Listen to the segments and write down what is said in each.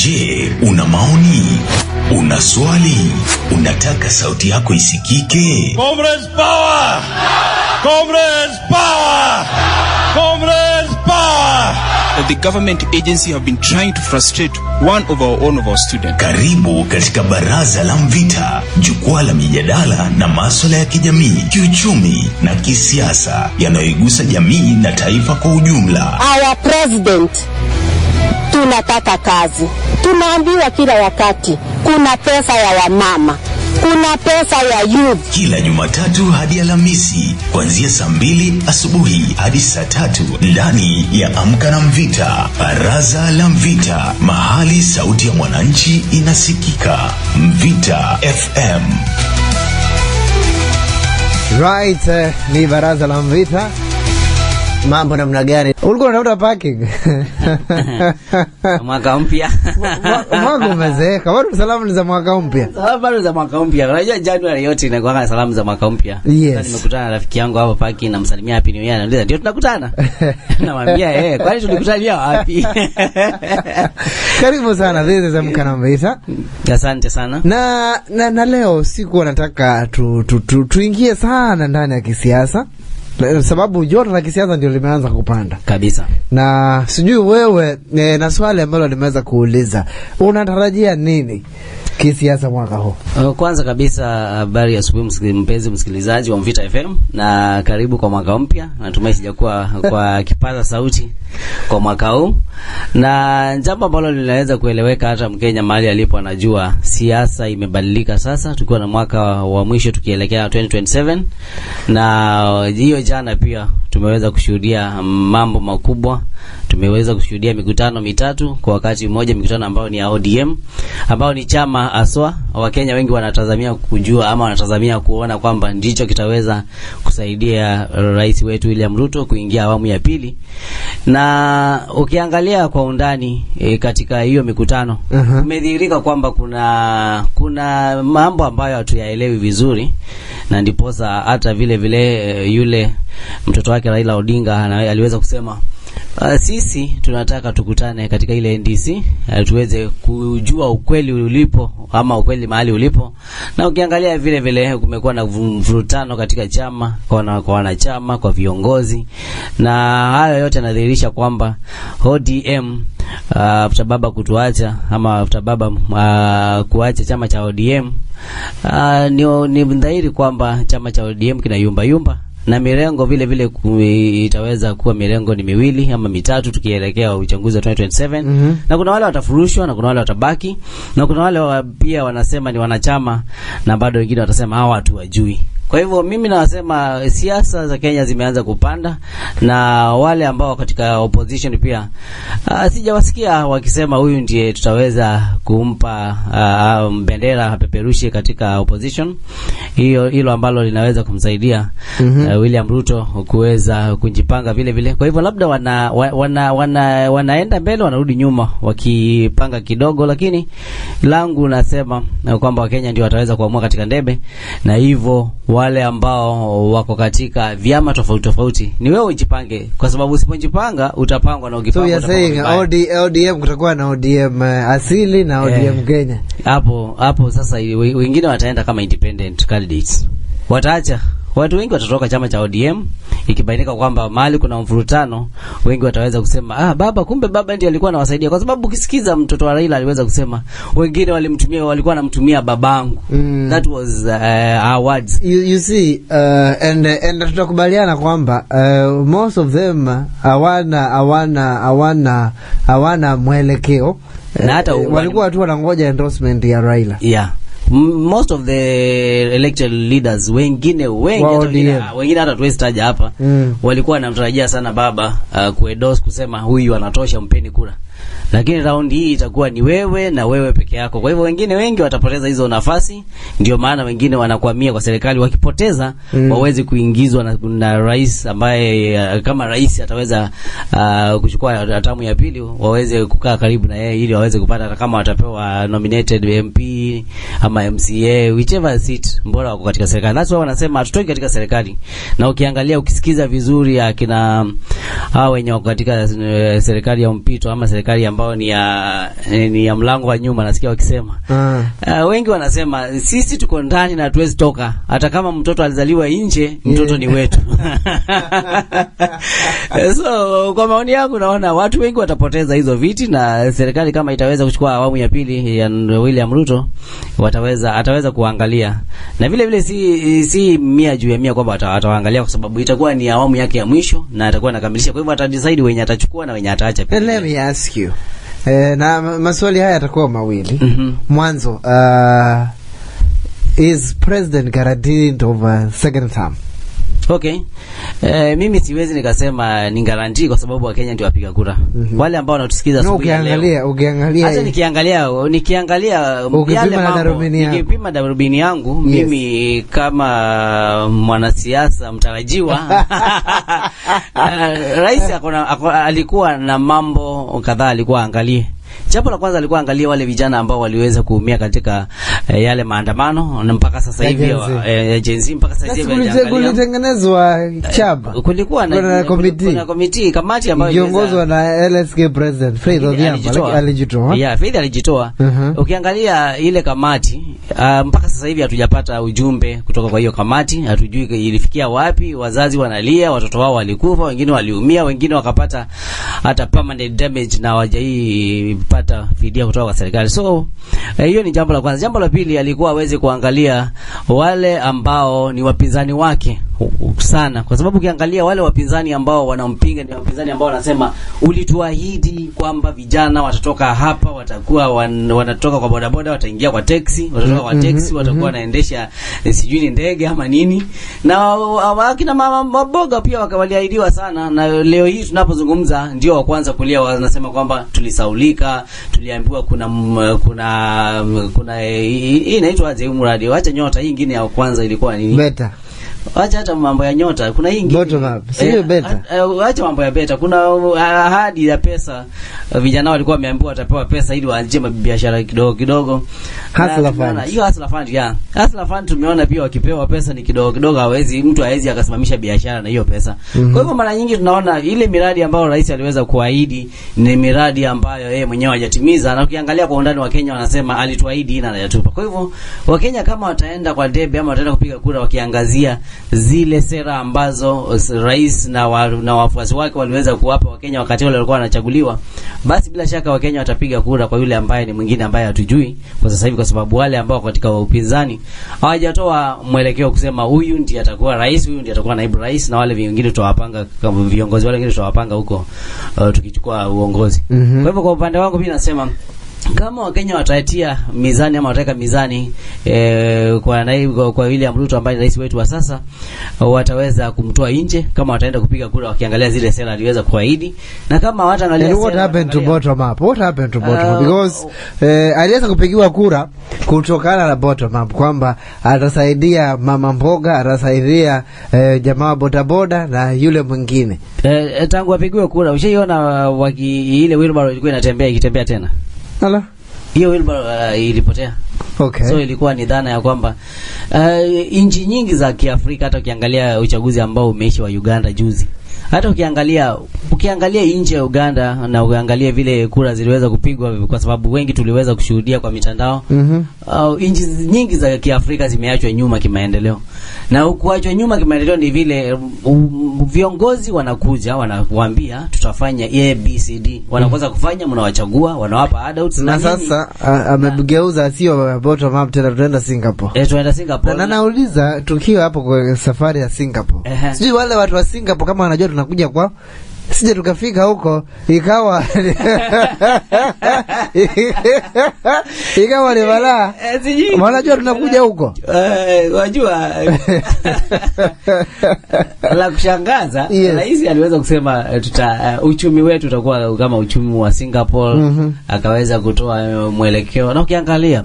Je, una maoni? Una swali? Unataka sauti yako isikike? Comrades power! Comrades power! Comrades power! The government agency have been trying to frustrate one of our students. Karibu katika Baraza la Mvita, jukwaa la mijadala na masuala ya kijamii, kiuchumi na kisiasa yanayoigusa jamii na taifa kwa ujumla. Our president, tunataka kazi. Tunaambiwa kila wakati kuna pesa ya wamama, kuna pesa ya youth. Kila Jumatatu hadi Alhamisi kuanzia saa 2 asubuhi hadi saa 3 ndani ya Amka na Mvita. Baraza la Mvita, mahali sauti ya mwananchi inasikika. Mvita FM. Right, ni Baraza la Mvita. Mambo namna gani? Ulikuwa unatafuta parking? Mwaka mpya. Mwaka umezeeka. Bado salamu ni za mwaka mpya. Bado za mwaka mpya. Unajua January yote inakuwa salamu za mwaka mpya. Yes. Sasa nimekutana na rafiki yangu hapo parking, namsalimia happy new year, anauliza ndio tunakutana. Namwambia kwani tulikutania wapi? Karibu sana, this is Amka na Mvita. Asante sana. Na leo siku nataka tuingie sana ndani ya kisiasa. Sababu joto la kisiasa ndio limeanza kupanda kabisa. Na sijui wewe na swali ambalo nimeweza kuuliza, unatarajia nini kisiasa mwaka huu? Kwanza kabisa, habari ya asubuhi mpenzi msikilizaji wa Mvita FM, na karibu kwa mwaka mpya. Natumai sijakuwa kwa kipaza sauti kwa mwaka huu, na jambo ambalo linaweza kueleweka hata Mkenya mahali alipo anajua siasa imebadilika sasa, tukiwa na mwaka wa mwisho tukielekea 2027. Na hiyo jana pia tumeweza kushuhudia mambo makubwa. Tumeweza kushuhudia mikutano mitatu kwa wakati mmoja, mikutano ambayo ni ya ODM, ambao ni chama aswa Wakenya wengi wanatazamia kujua ama wanatazamia kuona kwamba ndicho kitaweza kusaidia rais wetu William Ruto kuingia awamu ya pili. Na ukiangalia kwa undani katika hiyo mikutano, umedhihirika kwamba kuna mambo ambayo hatuyaelewi vizuri, na ndiposa hata vile yule mtoto wake Raila Odinga aliweza kusema sisi tunataka tukutane katika ile NDC tuweze kujua ukweli ulipo ama ukweli mahali ulipo. Na ukiangalia vile kumekuwa na mvurutano katika chama, kwa wanachama, kwa viongozi, na hayo yote yanadhihirisha kwamba ODM baba kutuacha ama baba kuacha chama cha ODM, ni dhahiri kwamba chama cha ODM kina yumba na mirengo vile itaweza kuwa mirengo ni miwili ama mitatu tukielekea uchaguzi wa 2027. Na kuna wale watafurushwa na kuna wale watabaki, na kuna wale pia wanasema ni wanachama, na bado wengine watasema hawa watu wajui. Kwa hivyo mimi nasema siasa za Kenya zimeanza kupanda, na wale ambao katika opposition pia sijawasikia wakisema huyu ndiye tutaweza kumpa bendera peperushi katika opposition. Hilo ambalo linaweza kumsaidia William Ruto kuweza kujipanga vile. Kwa hivyo labda wanaenda mbele wanarudi nyuma wakipanga kidogo, lakini langu nasema kwamba Wakenya ndio wataweza kuamua katika ndebe. Na hivyo wale ambao wako katika vyama tofauti ni wewe ujipange, kwa sababu usipojipanga utapangwa, na ukipangwa ODM kutakuwa na ODM asili na ODM Kenya. Hapo sasa wengine wataenda kama independent candidates. Wataacha watu wengi watatoka chama cha ODM ikibainika kwamba mahali kuna mvurutano, wengi wataweza kusema kumbe baba ndiye alikuwa anawasaidia, kwa sababu ukisikiza mtoto wa Raila aliweza kusema wengine walikuwa wanamtumia babangu. That was our words. You see, and tutakubaliana kwamba most of them hawana mwelekeo, na hata walikuwa tu wanangoja endorsement ya Raila. Yeah. Most of the elected leaders wengine hata tuwestaja hapa walikuwa wanamtarajia sana baba kuendorse, kusema huyu anatosha, mpeni kura. Lakini raundi hii itakuwa ni wewe na wewe peke yako. Kwa hivyo wengine wengi watapoteza hizo nafasi. Ndio maana wengine wanakwamia kwa serikali, wakipoteza waweze kuingizwa na rais ambaye kama rais ataweza kuchukua hatamu ya pili, waweze kukaa karibu na yeye ili waweze kupata, kama watapewa nominated MP ama MCA, whichever seat, mbora wako katika serikali. That's why wanasema hatutoki katika serikali. Na ukiangalia ukisikiza vizuri akina hao wenye wako katika serikali ya mpito ama serikali ambayo ni ya mlango wa nyuma, nasikia wakisema. Wengi wanasema sisi tuko ndani na hatuwezi toka. Hata kama mtoto alizaliwa nje, mtoto ni wetu. So kwa maoni yangu naona watu wengi watapoteza hizo viti, na serikali kama itaweza kuchukua awamu ya pili ya William Ruto, ataweza kuangalia. Na vile vile si 100% kwamba ataangalia, kwa sababu itakuwa ni awamu yake ya mwisho na atakuwa anakamilisha. Kwa hivyo atadecide wenye atachukua na wenye ataacha pia. Let me ask you. Na maswali haya yatakuwa mawili. Mwanzo, is president guaranteed over second term? Okay. Mimi siwezi nikasema ni guarantee, kwa sababu wa Kenya ndio wapiga kura. Wale ambao wanatusikiza asubuhi leo. Ukiangalia. Hata nikiangalia yale mambo, nikipima darubini yangu, mimi kama mwanasiasa mtarajiwa, rais alikuwa na mambo kadhaa alikuwa angalie. Jambo la kwanza alikuwa angalia wale vijana ambao waliweza kuumia katika yale maandamano, na mpaka sasa hivi Gen Z mpaka sasa hivi kulitengenezwa chama. Kulikuwa na kamati ambayo iongozwa na LSK president Faith Odhiambo alijitoa. Faith alijitoa. Ukiangalia ile kamati mpaka sasa hivi hatujapata ujumbe kutoka kwa hiyo kamati. Hatujui ilifikia wapi. Wazazi wanalia, watoto wao walikufa, wengine waliumia, wengine wakapata hata permanent damage na pata fidia kutoka kwa serikali. So hiyo ni jambo la kwanza. Jambo la pili, alikuwa aweze kuangalia wale ambao ni wapinzani wake sana, kwa sababu ukiangalia wale wapinzani ambao wanampinga ni wapinzani ambao wanasema ulituahidi kwamba vijana watatoka hapa, watakuwa wanatoka kwa bodaboda, wataingia kwa taxi, watatoka kwa taxi, watakuwa wanaendesha sijui ni ndege ama nini. Na wakina mama maboga pia waliahidiwa sana, na leo hii tunapozungumza ndio wa kwanza kulia, wanasema kwamba tulisaulika, tuliambiwa kuna hii inaitwa aje mradi, acha nyota hii nyingine ya kwanza ilikuwa nini? Beta. Acha hata mambo ya nyota, kuna hii nyingine bottom up, sio beta. Acha mambo ya beta, kuna ahadi ya pesa. Vijana walikuwa wameambiwa watapewa pesa ili waanze biashara kidogo kidogo. Hustler fund. Hiyo hustler fund Hustler fund tumeona pia wakipewa pesa ni kidogo kidogo, mtu hawezi akasimamisha biashara na hiyo pesa. Kwa hivyo mara nyingi tunaona ile miradi ambayo rais aliweza kuahidi ni miradi ambayo yeye mwenyewe hajatimiza, na ukiangalia kwa undani wa Kenya wanasema alituahidi na hayatupa. Kwa hivyo Wakenya kama wataenda kwa debe ama wataenda kupiga kura wakiangazia zile sera ambazo rais na wafuasi wake waliweza kuwapa Wakenya wakati wale walikuwa wanachaguliwa, basi bila shaka Wakenya watapiga kura kwa yule ambaye ni mwingine ambaye hatujui kwa sasa hivi, kwa sababu wale ambao katika upinzani hawajatoa mwelekeo kusema huyu ndiye atakuwa rais, huyu ndiye atakuwa naibu rais, na wale wengine tutawapanga kama viongozi, wale wengine tutawapanga huko tukichukua uongozi. Kwa hivyo kwa upande wangu mimi nasema kama Wakenya watatia mizani ama wataweka mizani kwa William Ruto ambaye ni rais wetu wa sasa, wataweza kumtoa nje kama wataenda kupiga kura wakiangalia zile sera aliweza kuahidi. Na kama hawataangalia sera, what happened to bottom up? Because aliweza kupigiwa kura kutokana na bottom up kwamba atasaidia mama mboga, atasaidia jamaa bodaboda na yule mwingine. Tangu apigiwe kura ushaiona ile wheelbarrow ilikuwa ikitembea tena? Hala? Hiyo wheelbarrow ilipotea. Okay. So ilikuwa ni dhana ya kwamba nchi nyingi za Kiafrika, hata ukiangalia uchaguzi ambao umeisha wa Uganda juzi, hata ukiangalia nchi ya Uganda na ukiangalia vile kura ziliweza kupigwa, kwa sababu wengi tuliweza kushuhudia kwa mitandao, nchi nyingi za Kiafrika zimeachwa nyuma kimaendeleo. Na kuachwa nyuma kimaendeleo ni vile viongozi wanakuja wanakuambia tutafanya ABCD, wanakosa kufanya, mnawachagua, wanawapa adults, na sasa amegeuza sio bottom up tena, tunaenda Singapore. Tunaenda Singapore. Na nauliza tukiwa hapo kwa safari ya Singapore, sijui wale watu wa Singapore kama wanajua tunakuja kwa sije tukafika huko ikawa ni balaa. Wanajua tunakuja huko. Wajua la kushangaza, rais aliweza kusema uchumi wetu utakuwa kama uchumi wa Singapore. Akaweza kutoa mwelekeo, na ukiangalia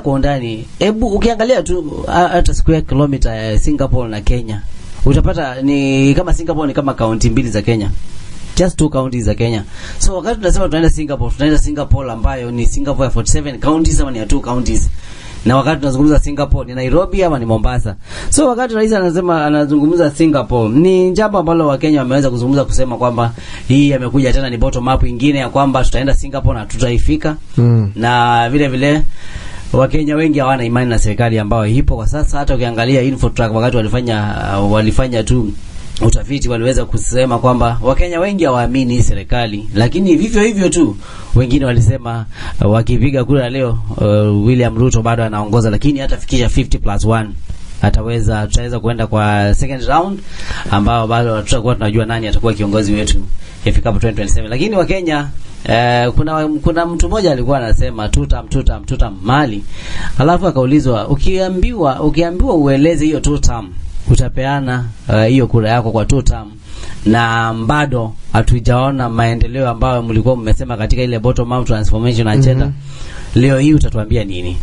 kwa undani, ukiangalia tu hata square kilometer ya Singapore na Kenya, utapata ni kama Singapore ni kama kaunti mbili za Kenya. Just 2 counties za Kenya. So wakati tunasema tunaenda Singapore ambayo ni Singapore ya 47 counties ama ni ya 2 counties. Na wakati tunazungumza Singapore ni Nairobi ama ni Mombasa. So wakati rais anazungumza Singapore, ni jambo ambalo Wakenya wameweza kuzungumza kusema kwamba hii yamekuja tena ni bottom up nyingine ya kwamba tutaenda Singapore na tutaifika. Na vile vile Wakenya wengi hawana imani na serikali ambayo ipo kwa sasa. Hata ukiangalia Infotrack wakati walifanya tu utafiti, waliweza kusema kwamba Wakenya wengi hawaamini hii serikali, lakini vivyo hivyo tu wengine walisema wakipiga kura leo William Ruto bado anaongoza, lakini hatafikisha 50+1. Tutaweza kuenda kwa second round ambao bado tutakuwa tunajua nani atakuwa kiongozi wetu ifikapo 2027. Lakini Wakenya kuna mtu mmoja alikuwa anasema tutam mali, alafu akaulizwa ukiambiwa ueleze hiyo tutam utapeana hiyo kura yako kwa tutam, na bado hatujaona maendeleo ambayo mlikuwa mmesema katika ile bottom up transformation agenda, leo hii utatuambia nini?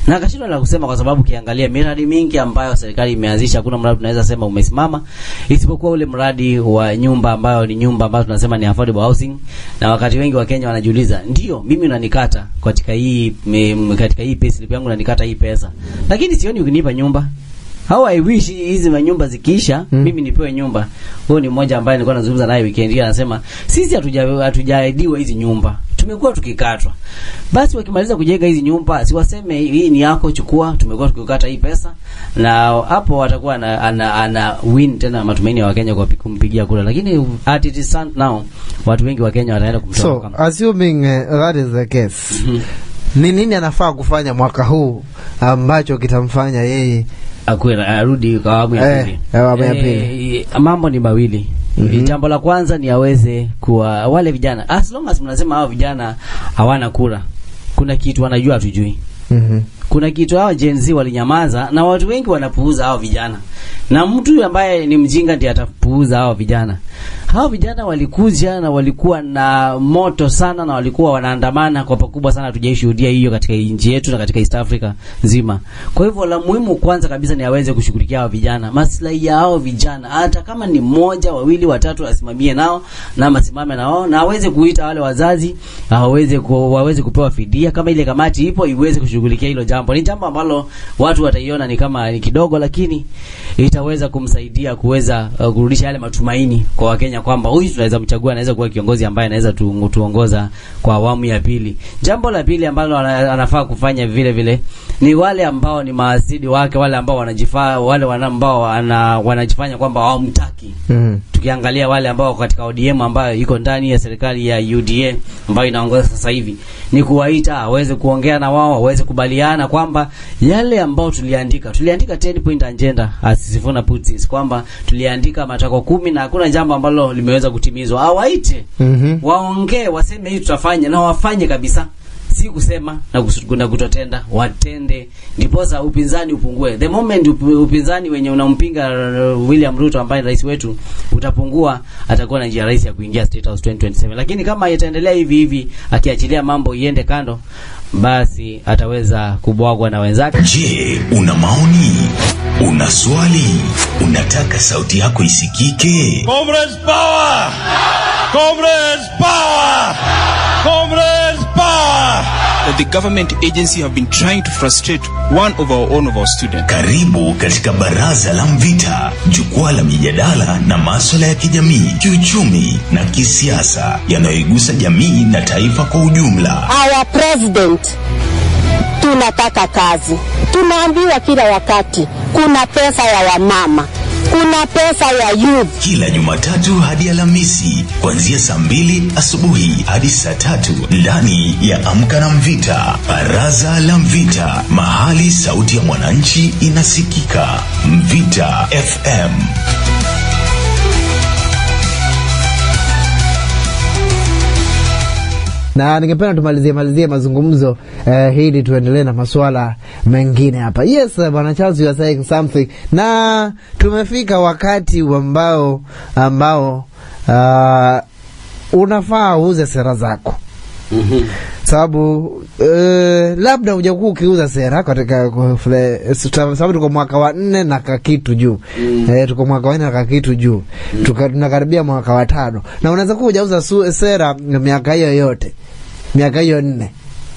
Na akashindwa la kusema kwa sababu kiangalia miradi mingi ambayo serikali imeanzisha, hakuna mradi tunaweza sema umesimama isipokuwa ule mradi wa nyumba ambayo ni nyumba ambayo tunasema ni affordable housing. Na wakati wengi wa Kenya wanajiuliza, ndio mimi unanikata katika hii payslip yangu unanikata hii pesa, lakini sioni ukinipa nyumba. How I wish hizi manyumba zikiisha mimi nipewe nyumba. Huyo ni mmoja ambaye nilikuwa nazungumza naye weekend hii, anasema sisi hatujaidiwa hizi nyumba, tumekuwa tukikatwa. Basi wakimaliza kujenga hizi nyumba siwaseme hii ni yako, chukua, tumekuwa tukikata hii pesa, na hapo watakuwa ana win tena matumaini ya Wakenya kwa kumpigia kura. Lakini at it is now watu wengi wa Kenya wataenda kumtoa kama. So assuming that is the case, ni nini anafaa kufanya mwaka huu ambacho kitamfanya yeye arudi kwa awamu ya pili? Mambo ni mawili. Jambo la kwanza ni aweze kuwa wale vijana, as long as mnasema hao vijana hawana kura, kuna kitu wanajua hatujui. Kuna kitu hao Gen Z walinyamaza, na watu wengi wanapuuza hao vijana, na mtu ambaye ni mjinga ndiye atapuuza hao vijana. Hao vijana walikuja na walikuwa na moto sana, na walikuwa wanaandamana kwa pakubwa sana, tujaishuhudia hiyo katika nchi yetu na katika East Africa nzima. Kwa hivyo la muhimu kwanza kabisa ni aweze kushughulikia hao vijana, maslahi ya hao vijana, hata kama ni mmoja, wawili, watatu, asimamie nao na masimame nao, na aweze kuita wale wazazi, waweze kupewa fidia, kama ile kamati ipo iweze kushughulikia hilo jambo. Ni jambo ambalo watu wataiona ni kama ni kidogo, lakini itaweza kumsaidia kuweza kurudisha yale matumaini kwa Wakenya kwamba huyu tunaweza mchagua, anaweza kuwa kiongozi ambaye anaweza tuongoza kwa awamu ya pili. Jambo la pili ambalo anafaa kufanya vile vile ni wale ambao ni maasidi wake, wale ambao wanajifanya kwamba hawamtaki. Tukiangalia wale ambao katika ODM ambayo iko ndani ya serikali ya UDA ambayo inaongoza sasa hivi, ni kuwaita aweze kuongea na wao, waweze kubaliana kwamba yale ambao tuliandika 10 point agenda asifuna putis, kwamba tuliandika matako 10 na hakuna jambo ambalo limeweza kutimizwa. Awaite waongee, waseme hii tutafanya, na wafanye kabisa, si kusema na kutotenda, watende, ndiposa upinzani upungue. The moment upinzani wenye unampinga William Ruto ambaye rais wetu utapungua, atakuwa na njia rahisi ya kuingia State House 2027. Lakini kama itaendelea hivi akiachilia mambo iende kando, basi ataweza kubwagwa na wenzake. Je, una maoni? Una swali? Unataka sauti yako isikike? Comrades power! Comrades power! Comrades power! The government agency have been trying to frustrate one of our students. Karibu katika Baraza la Mvita, jukwaa la mijadala na masuala ya kijamii, kiuchumi na kisiasa yanayoigusa jamii na taifa kwa ujumla. Our president, tunataka kazi. Tunaambiwa kila wakati kuna pesa ya wamama, kuna pesa ya youth. Kila Jumatatu hadi Alhamisi kuanzia saa 2 asubuhi hadi saa 3 ndani ya Amka na Mvita. Baraza la Mvita, mahali sauti ya mwananchi inasikika. Mvita FM. Na ningependa tumalizie mazungumzo hili tuendelee na masuala mengine hapa. Yes, bwana Charles, you are saying something. Na tumefika wakati ambao unafaa uuze sera zako. Sababu labda hujakuwa ukiuza sera katika sababu tuko mwaka wa 4 na kakitu juu. Tuko mwaka wa 4 na kakitu juu. Tunakaribia mwaka wa 5. Na unaweza kuwa hujauza sera miaka hiyo yote. Miaka hiyo 4.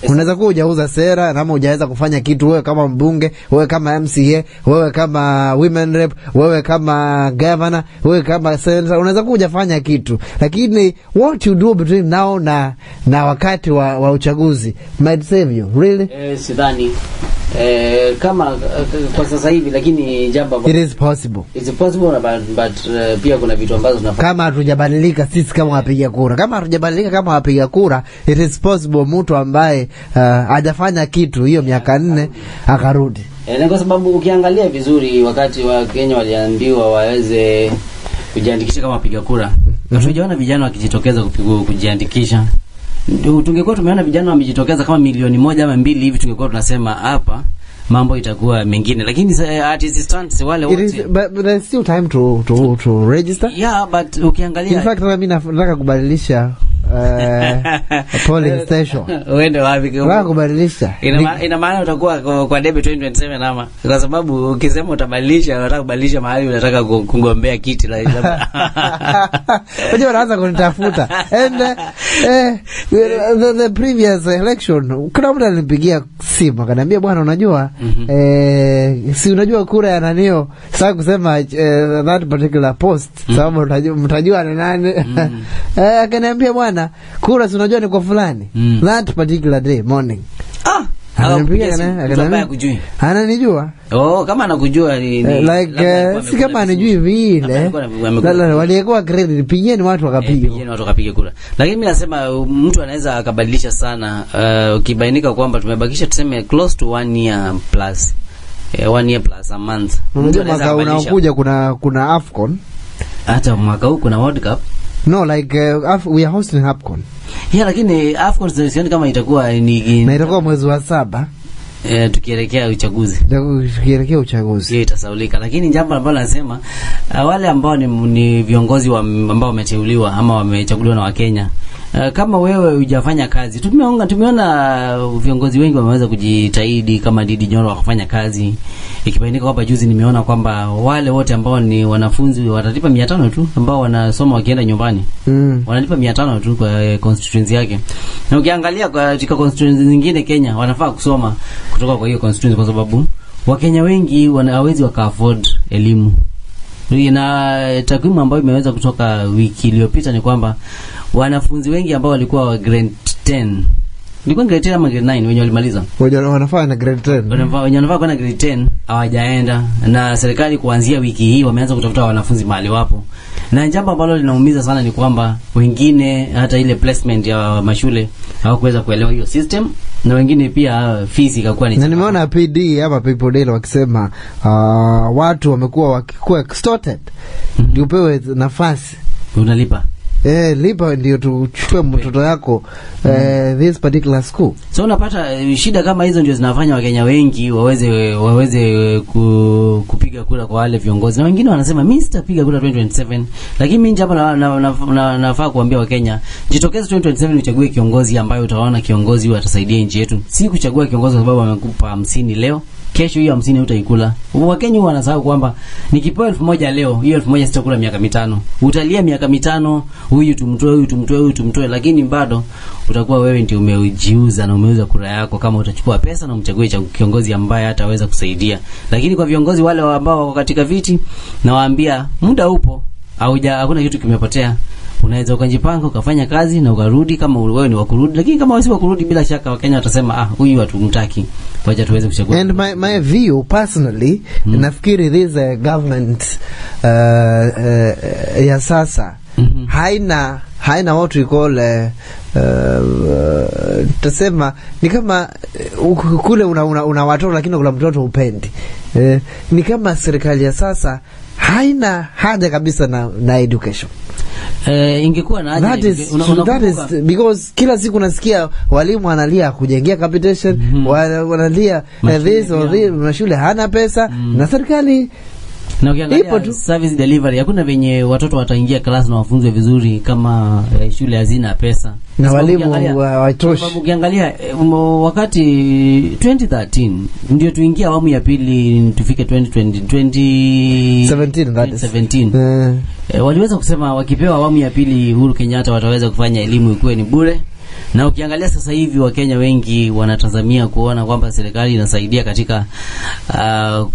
Unaweza kuwa hujauza sera ama hujaweza kufanya kitu, wewe kama mbunge, wewe kama MCA, wewe kama women rep, wewe kama governor, wewe kama senator, unaweza kuwa hujafanya kitu. Lakini what you do between now na wakati wa uchaguzi might save you. Really? Sidhani. Kama kwa sasa hivi, lakini jambo it is possible. It's possible, but pia kuna vitu ambazo tunafanya. Kama hatujabadilika sisi kama wapiga kura, kama hatujabadilika kama wapiga kura, it is possible mtu ambaye hajafanya kitu hiyo miaka 4 akarudi. Na kwa sababu ukiangalia vizuri, wakati wa Kenya waliambiwa waweze kujiandikisha kama wapiga kura, hatujaona vijana wakijitokeza kujiandikisha. Tungekuwa tumeona vijana wamejitokeza kama milioni 1 ama 2 hivi, tungekuwa tunasema hapa mambo itakuwa mengine. Lakini artist stands wale wote, but there's still time to register. Yeah, but ukiangalia, in fact mimi nataka kubadilisha polling station. Uende wapi? Nataka kubadilisha. Ina maana utakuwa kwa debe 2027 ama, kwa sababu ukisema utabadilisha, unataka kubadilisha mahali unataka kugombea kiti la unajua wanaanza kunitafuta. And the previous election kuna mtu alinipigia simu akaniambia, bwana unajua si unajua kura ya nanio, sasa kusema that particular post sababu mtajua ni nani. Akaniambia, bwana kura si unajua ni kwa fulani, that particular day morning. Ananijua. Kama anakujua ni like si kama anijui vile. Walikuwa credit, pigeni watu wakapiga kura. Lakini mimi nasema mtu anaweza akabadilisha sana ukibainika kwamba tumebakisha tuseme close to 1 year plus 1 year plus a month. Unajua mwaka unaokuja kuna AFCON. Hata mwaka huu kuna World Cup. No, like we are hosting AFCON. Yeah, lakini AFCON sioni kama itakuwa na itakuwa mwezi wa 7. Tukielekea uchaguzi. Hiyo itasaulika. Lakini jambo ambalo nasema wale ambao ni viongozi ambao wameteuliwa ama wamechaguliwa na Wakenya, kama wewe hujafanya kazi, tumeona viongozi wengi wameweza kujitahidi kama Didi Nyoro wakafanya kazi. Ikibainika kwamba juzi nimeona kwamba wale wote ambao ni wanafunzi watalipa 500 tu ambao wanasoma wakienda nyumbani. Wanalipa 500 tu kwa constituency yake. Na ukiangalia katika constituency zingine Kenya wanafaa kusoma kutoka kwa hiyo constituency, kwa sababu Wakenya wengi hawezi waka-afford elimu. Na takwimu ambayo imeweza kutoka wiki iliyopita ni kwamba wanafunzi wengi ambao walikuwa grade 10, nilikuwa grade 10 ama grade 9 wenye walimaliza, wanafaa na grade 10, wenye wanafaa na grade 10 hawajaenda, na serikali kuanzia wiki hii wameanza kutafuta wanafunzi mahali wapo. Na jambo ambalo linaumiza sana ni kwamba wengine hata ile placement ya mashule hawakuweza kuelewa hiyo system, na wengine pia fees ikakuwa ni. Na nimeona PD ama People Daily wakisema watu wamekuwa wakikuwa extorted ndio upewe nafasi, unalipa. Lipa ndio tuchukue mtoto yako this particular school. So unapata shida kama hizo ndio zinafanya Wakenya wengi waweze kupiga kura kwa wale viongozi. Na wengine wanasema mimi sitapiga kura 2027. Lakini mimi jambo nafaa kuambia Wakenya, jitokeze 2027 uchague kiongozi ambaye utaona kiongozi huyu atasaidia nchi yetu. Si kuchagua kiongozi kwa sababu amekupa 50 leo, kesho hiyo 50 utaikula. Wakenya wanasahau kwamba nikipewa 1000 leo, hiyo 1000 sitakula miaka 5. Utalia miaka 5, huyu tumtoe, lakini bado utakuwa wewe ndio umejiuza na umeuza kura yako kama utachukua pesa na umchague kiongozi ambaye hataweza kusaidia. Lakini kwa viongozi wale ambao wako katika viti, nawaambia muda upo, hakuna kitu kimepotea. Unaweza ukajipanga ukafanya kazi na ukarudi kama wewe ni wakurudi. Lakini kama wewe si wakurudi, bila shaka Wakenya watasema huyu hatumtaki, wacha tuweze kuchagua. And my view personally, nafikiri this government ya sasa haina what we call tusema ni kama kule una watoto lakini kuna mtoto upendi. Ni kama serikali ya sasa haina haja kabisa na education. Ingekuwa na haja, that is because kila siku nasikia walimu wanalia kujengea capitation, wanalia this or this, mashule hana pesa, na serikali na ukiangalia service delivery hakuna venye watoto wataingia class na wafunzwe vizuri kama shule hazina pesa na walimu watoshi. Sababu ukiangalia wakati 2013 ndio tuingia awamu ya pili, tufike 2017 waliweza kusema wakipewa awamu ya pili Uhuru Kenyatta wataweza kufanya elimu ikuwe ni bure, Na ukiangalia sasa hivi Wakenya wengi wanatazamia kuona kwamba serikali inasaidia katika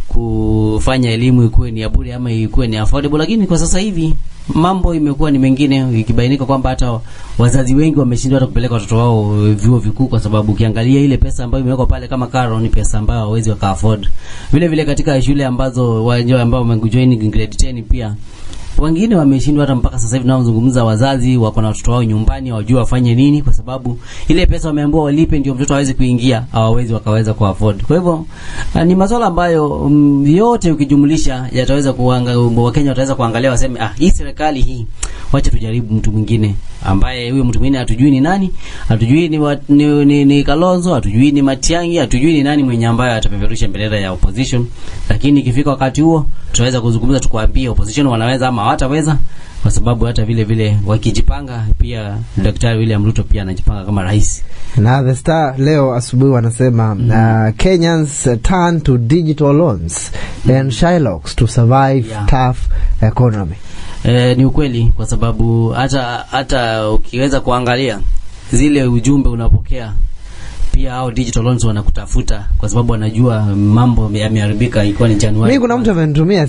kufanya elimu ikuwe ni ya bure ama ikuwe ni affordable, lakini kwa sasa hivi mambo imekuwa ni mengine, ikibainika kwamba hata wazazi wengi wameshindwa hata kupeleka watoto wao vyuo vikuu, kwa sababu ukiangalia ile pesa ambayo imewekwa pale kama karo ni pesa ambayo hawezi waka afford. Vile vile katika shule ambazo wao ambao wamejoin grade 10 pia wengine wameshindwa hata mpaka sasa hivi tunazungumza, wazazi wako na watoto wao nyumbani hawajui wafanye nini, kwa sababu ile pesa wameambiwa walipe ndio mtoto aweze kuingia, hawawezi wakaweza ku afford. Kwa hivyo ni masuala ambayo yote ukijumlisha yataweza Wakenya wataweza kuangalia waseme hii serikali hii, wacha tujaribu mtu mwingine ambaye huyo mtu mwingine hatujui ni nani, hatujui ni Kalonzo, hatujui ni Matiang'i, hatujui ni nani mwenye ambaye atapeperusha bendera ya opposition. Lakini ikifika wakati huo tutaweza kuzungumza, tukwambie opposition wanaweza ama hawataweza, kwa sababu hata vile vile wakijipanga pia Daktari William Ruto pia anajipanga kama rais. Na The Star leo asubuhi wanasema Kenyans turn to digital loans and Shylocks to survive tough economy. Ni ukweli, kwa sababu hata ukiweza kuangalia zile ujumbe unapokea pia hao digital loans wanakutafuta, kwa sababu wanajua mambo yameharibika. Ilikuwa ni Januari, mimi kuna mtu amenitumia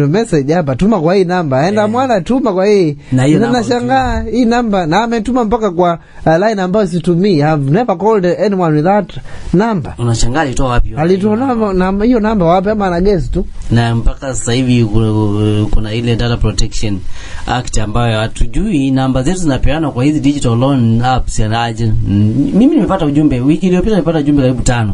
message hapa, tuma kwa hii namba, enda mwana tuma kwa hii, na nashangaa hii namba, na ametuma mpaka kwa line ambayo situmii. I've never called anyone with that number. Unashangaa alitoa wapi? Alitoa namba hiyo namba wapi, ama ana guess tu? Na mpaka sasa hivi kuna ile Data Protection Act ambayo hatujui namba zetu zinapeana kwa hizi digital loan apps yanaje. Mimi nimepata ujumbe wiki iliyopita, nimepata ujumbe karibu 5,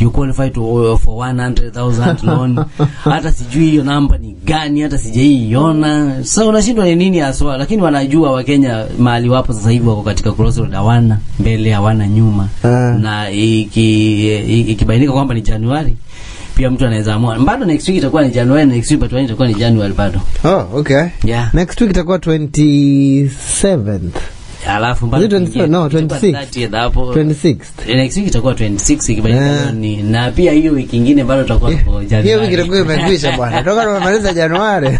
you qualify for 100,000 loan. Hata sijui hiyo namba ni gani, hata sijaiona. So unashindwa ni nini haswa, lakini wanajua Wakenya mahali wapo sasa hivi wako katika crossroad, hawana mbele hawana nyuma. Na ikibainika kwamba ni Januari, pia mtu anaweza amua bado next week itakuwa ni January, next week but itakuwa ni January bado. Oh, okay. Yeah. Next week itakuwa 27th. Alafu bado 26th. Next week itakuwa 26 ikibainika ni, na pia hiyo wiki nyingine bado tutakuwa kwa January. Hiyo wiki itakuwa imekwisha bwana. Toka tumemaliza Januari.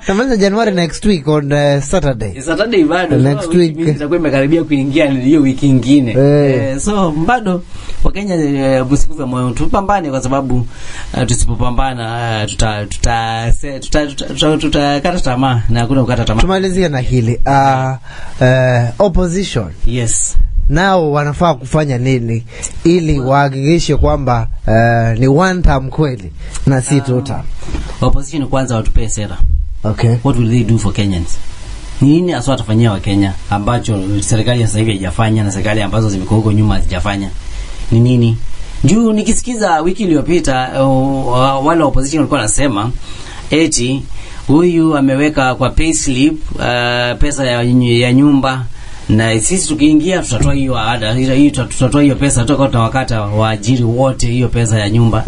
Tumemaliza January next week on Saturday. Saturday bado. Next week itakuwa imekaribia kuingia hiyo wiki nyingine. So bado Wakenya msikufe moyo, tupambane, kwa sababu tusipopambana tutakata tamaa, na hakuna kukata tamaa. Tumalizia na hili opposition. Yes. Nao wanafaa kufanya nini ili wahakikishe kwamba ni one term kweli na si two term? Opposition kwanza watupe sera. Okay. What will they do for Kenyans? Nini aswa watafanyia wa Kenya ambacho serikali ya sasa hivi haijafanya, na serikali ambazo zimekuwa huko nyuma hazijafanya? Ni nini? Juu nikisikiza wiki iliyopita wale opposition walikuwa nasema eti huyu ameweka kwa payslip pesa ya nyumba, na sisi tukiingia tutatoa hiyo ada, hiyo tutatoa hiyo pesa, tutakuwa wakata waajiri wote hiyo pesa ya nyumba.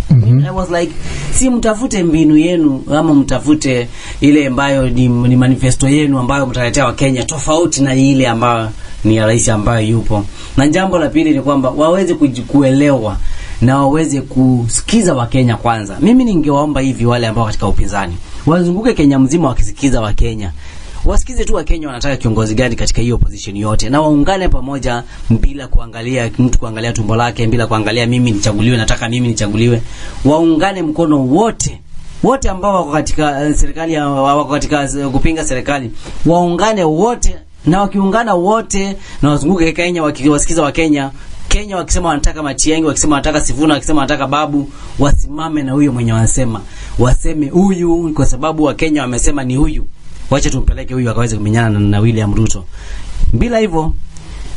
I was like, si mtafute mbinu yenu, ama mtafute ile ambayo ni manifesto yenu ambayo mtaletea wa Kenya tofauti na ile ambayo ni ya rais ambayo yupo. Na jambo la pili ni kwamba waweze kuelewa na waweze kusikiza wa Kenya kwanza. Mimi ningewaomba hivi wale ambao katika upinzani wazunguke Kenya mzima wakisikiza wa Kenya. Wasikize tu wa Kenya wanataka kiongozi gani katika hiyo position yote, na waungane pamoja bila kuangalia mtu kuangalia tumbo lake, bila kuangalia mimi nichaguliwe, nataka mimi nichaguliwe. Waungane mkono wote ambao wako katika serikali, wako katika kupinga serikali, waungane wote, na wakiungana wote na wazunguke Kenya wakiwasikiza wa Kenya. Kenya wakisema wanataka Matiang'i, wakisema wanataka Sifuna, wakisema wanataka Babu, wasimame na huyo mwenye wanasema, waseme huyu, kwa sababu wa Kenya wamesema ni huyu, wacha tumpeleke huyu akaweze kumenyana na William Ruto. Bila hivyo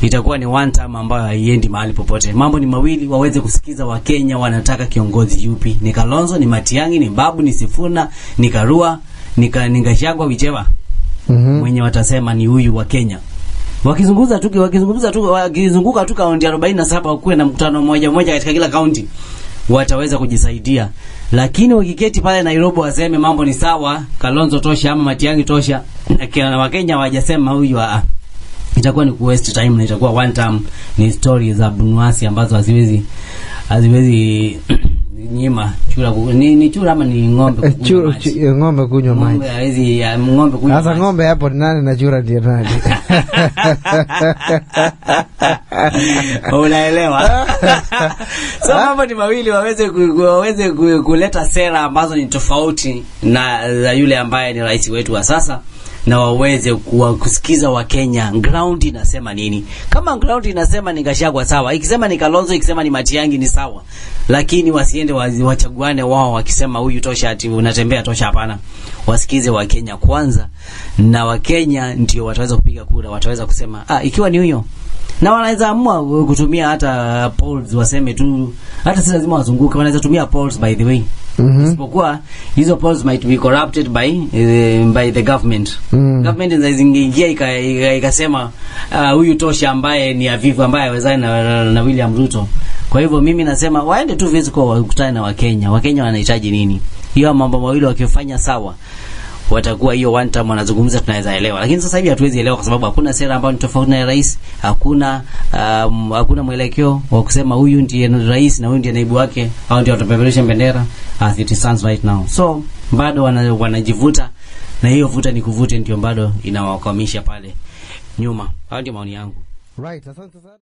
itakuwa ni one time ambayo haiendi mahali popote. Mambo ni mawili, waweze kusikiza wa Kenya wanataka kiongozi yupi. Ni Kalonzo, ni Matiang'i, ni Babu, ni Sifuna, ni Karua, ni Gachagua, whichever. Mwenye watasema ni huyu wa Kenya. Wakizunguka tu kaunti 47 kuwe na mkutano mmoja katika kila kaunti, wataweza kujisaidia. Lakini wakiketi pale Nairobi waseme mambo ni sawa, Kalonzo tosha ama Matiang'i tosha, na Wakenya hawajasema huyu, itakuwa ni waste time, na itakuwa one time, ni stories za bunuasi ambazo haziwezi nyima chura ni chura ama ni ng'ombe kunywa maji? Ng'ombe kunywa maji. Ng'ombe hizi ng'ombe kunywa maji. Sasa ng'ombe hapo ni nani na chura ndiye nani? Unaelewa? So mambo ni mawili, waweze kuleta sera ambazo ni tofauti na yule ambaye ni rais wetu wa sasa, na waweze kusikiza Wakenya ground inasema nini. Kama ground inasema ni Gachagua sawa, ikisema ni Kalonzo, ikisema ni Matiang'i ni sawa, lakini wasiende wachaguane wao wakisema huyu tosha ati unatembea tosha. Hapana, wasikize Wakenya kwanza, na Wakenya ndio wataweza kupiga kura, wataweza kusema ikiwa ni huyo, na wanaweza amua kutumia hata polls, waseme tu, hata si lazima wazunguke, wanaweza tumia polls by the way. Isipokuwa hizo polls might be corrupted by the government. Government inaweza ikasema huyu tosha ambaye ni avivu, ambaye hawezani na William Ruto. Kwa hivyo mimi nasema waende tu physical, wakutane na Wakenya. Wakenya wanahitaji nini? Hiyo mambo mawili wakifanya sawa, watakuwa hiyo one time wanazungumza, tunaweza elewa. Lakini sasa hivi hatuwezi elewa kwa sababu hakuna sera ambayo ni tofauti na rais, hakuna mwelekeo wa kusema huyu ndiye rais na huyu ndiye naibu wake, au ndio watapeperusha bendera as it stands right now. So bado wanajivuta, na hiyo vuta ni kuvute ndio bado inawakwamisha pale nyuma. Hayo ndio maoni yangu. Right, asante sana.